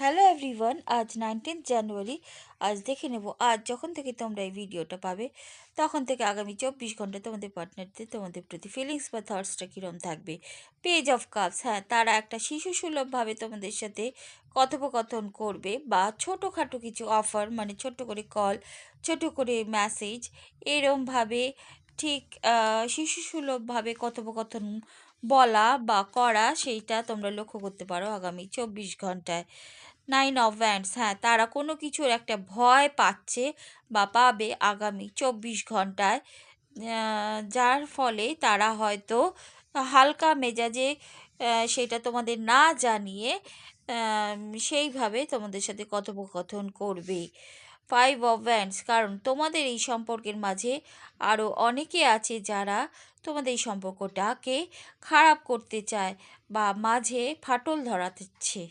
Hello everyone, আজ 19 জানুয়ারি। আজ দেখে নেব, আজ যখন থেকে তোমরা এই ভিডিওটা পাবে তখন থেকে আগামী 24 ঘন্টা তোমাদের পার্টনারদের তোমাদের প্রতি ফিলিংস বা থটসটা কীরকম থাকবে। পেজ অফ কাপস, হ্যাঁ, তারা একটা শিশু সুলভভাবে তোমাদের সাথে কথোপকথন করবে বা ছোটোখাটো কিছু অফার, মানে ছোট্ট করে কল, ছোট করে মেসেজ, এরমভাবে ঠিক শিশু সুলভভাবে কথোপকথন বলা বা করা, সেইটা তোমরা লক্ষ্য করতে পারো আগামী 24 ঘন্টায়। 9 অফ ওয়ান্ডস, হ্যাঁ, তারা কোনো কিছুর একটা ভয় পাচ্ছে বা পাবে আগামী 24 ঘন্টায়, যার ফলে তারা হয়তো হালকা মেজাজে সেটা তোমাদের না জানিয়ে সেইভাবে তোমাদের সাথে কথোপকথন করবে। 5 অফ ওয়ান্ডস, কারণ তোমাদের এই সম্পর্কের মাঝে আরও অনেকে আছে যারা তোমাদের এই সম্পর্কটাকে খারাপ করতে চায় বা মাঝে ফাটল ধরাচ্ছে।